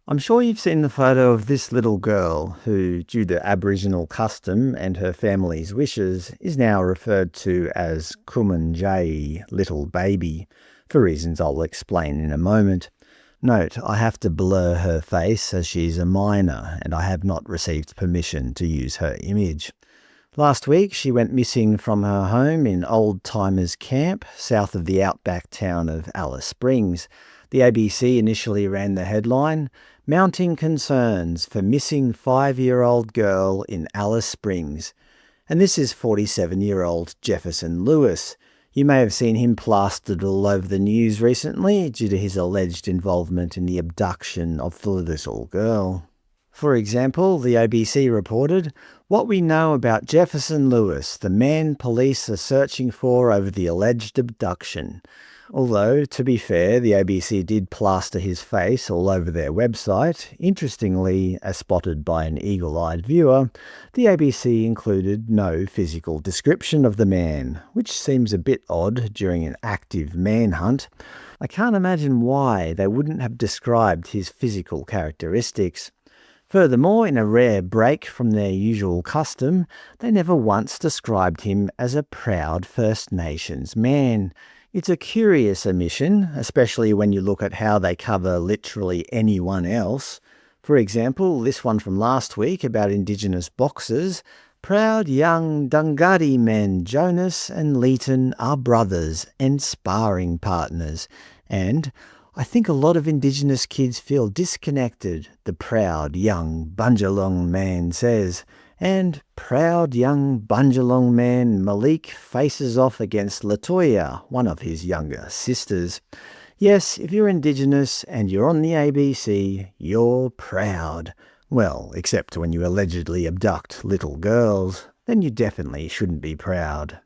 I'm sure you've seen the photo of this little girl who, due to Aboriginal custom and her family's wishes, is now referred to as Kumanjayi Little Baby, for reasons I'll explain in a moment. Note, I have to blur her face as she's a minor and I have not received permission to use her image. Last week, she went missing from her home in Old Timers Camp, south of the outback town of Alice Springs. The ABC initially ran the headline, "Mounting Concerns for Missing 5-Year-Old Girl in Alice Springs." And this is 47-year-old Jefferson Lewis. You may have seen him plastered all over the news recently due to his alleged involvement in the abduction of the little girl. For example, the ABC reported, "What we know about Jefferson Lewis, the man police are searching for over the alleged abduction." Although, to be fair, the ABC did plaster his face all over their website. Interestingly, as spotted by an eagle-eyed viewer, the ABC included no physical description of the man, which seems a bit odd during an active manhunt. I can't imagine why they wouldn't have described his physical characteristics. Furthermore, in a rare break from their usual custom, they never once described him as a proud First Nations man. It's a curious omission, especially when you look at how they cover literally anyone else. For example, this one from last week about Indigenous boxers. "Proud young Dungari men Jonas and Leeton are brothers and sparring partners." And "I think a lot of Indigenous kids feel disconnected," the proud young Bunjalung man says. And proud young Bunjalung man Malik faces off against Latoya, one of his younger sisters. Yes, if you're Indigenous and you're on the ABC, you're proud. Well, except when you allegedly abduct little girls, then you definitely shouldn't be proud.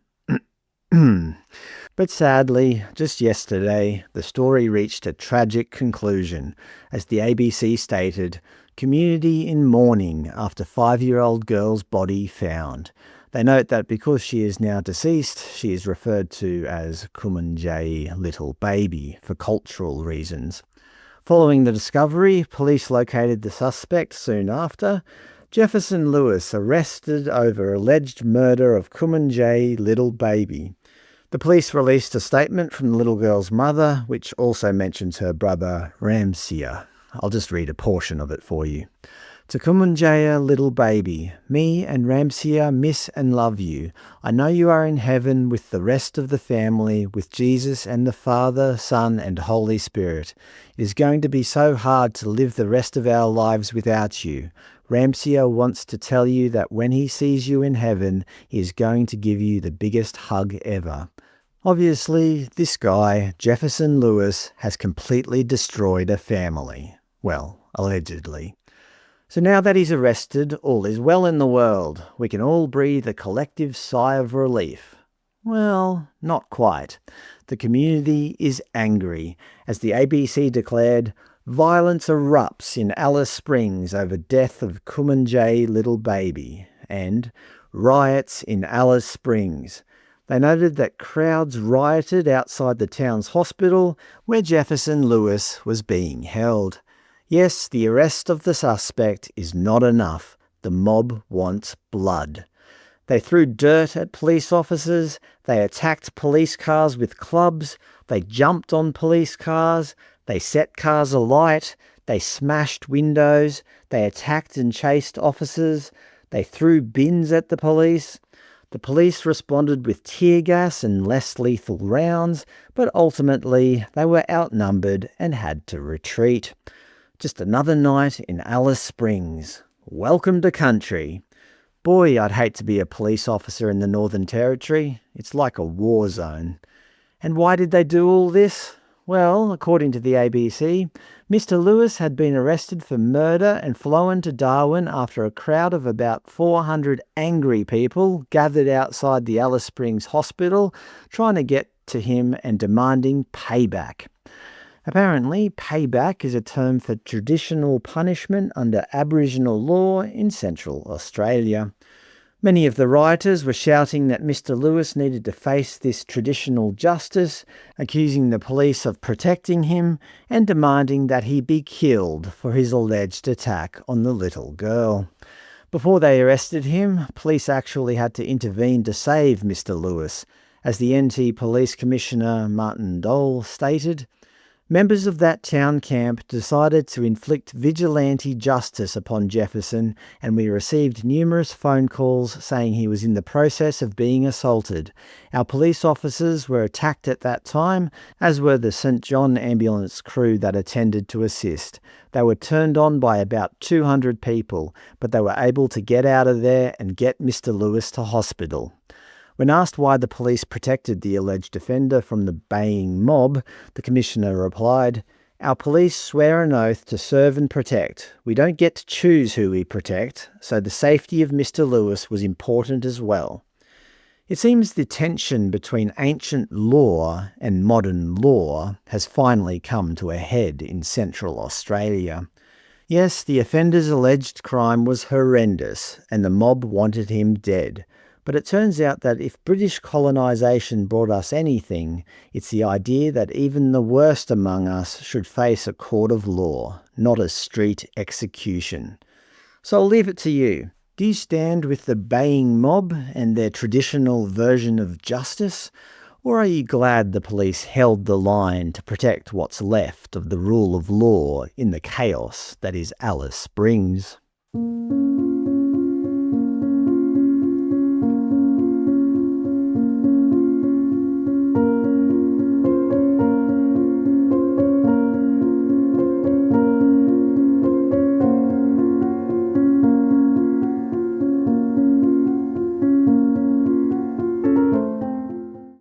But sadly, just yesterday, the story reached a tragic conclusion, as the ABC stated, "Community in mourning after 5-year-old girl's body found." They note that because she is now deceased, she is referred to as Kumanjayi Little Baby for cultural reasons. Following the discovery, police located the suspect soon after. Jefferson Lewis arrested over alleged murder of Kumanjayi Little Baby. The police released a statement from the little girl's mother, which also mentions her brother Ramsia. I'll just read a portion of it for you. "To Kumanjaya Little Baby, me and Ramsia miss and love you. I know you are in heaven with the rest of the family, with Jesus and the Father, Son and Holy Spirit. It is going to be so hard to live the rest of our lives without you. Ramsia wants to tell you that when he sees you in heaven, he is going to give you the biggest hug ever." Obviously, this guy, Jefferson Lewis, has completely destroyed a family. Well, allegedly. So now that he's arrested, all is well in the world. We can all breathe a collective sigh of relief. Well, not quite. The community is angry, as the ABC declared, "Violence erupts in Alice Springs over death of Kumanjayi Little Baby," and "Riots in Alice Springs." They noted that crowds rioted outside the town's hospital where Jefferson Lewis was being held. Yes, the arrest of the suspect is not enough. The mob wants blood. They threw dirt at police officers, they attacked police cars with clubs, they jumped on police cars, they set cars alight, they smashed windows, they attacked and chased officers, they threw bins at the police. The police responded with tear gas and less lethal rounds, but ultimately they were outnumbered and had to retreat. Just another night in Alice Springs. Welcome to country. Boy, I'd hate to be a police officer in the Northern Territory. It's like a war zone. And why did they do all this? Well, according to the ABC, Mr. Lewis had been arrested for murder and flown to Darwin after a crowd of about 400 angry people gathered outside the Alice Springs Hospital trying to get to him and demanding payback. Apparently, payback is a term for traditional punishment under Aboriginal law in Central Australia. Many of the rioters were shouting that Mr. Lewis needed to face this traditional justice, accusing the police of protecting him and demanding that he be killed for his alleged attack on the little girl. Before they arrested him, police actually had to intervene to save Mr. Lewis. As the NT Police Commissioner Martin Dole stated, members of that town camp decided to inflict vigilante justice upon Jefferson, and we received numerous phone calls saying he was in the process of being assaulted. Our police officers were attacked at that time, as were the St. John ambulance crew that attended to assist. They were turned on by about 200 people, but they were able to get out of there and get Mr. Lewis to hospital. When asked why the police protected the alleged offender from the baying mob, the Commissioner replied, "Our police swear an oath to serve and protect. We don't get to choose who we protect, so the safety of Mr. Lewis was important as well." It seems the tension between ancient law and modern law has finally come to a head in Central Australia. Yes, the offender's alleged crime was horrendous, and the mob wanted him dead. But it turns out that if British colonisation brought us anything, it's the idea that even the worst among us should face a court of law, not a street execution. So I'll leave it to you. Do you stand with the baying mob and their traditional version of justice? Or are you glad the police held the line to protect what's left of the rule of law in the chaos that is Alice Springs?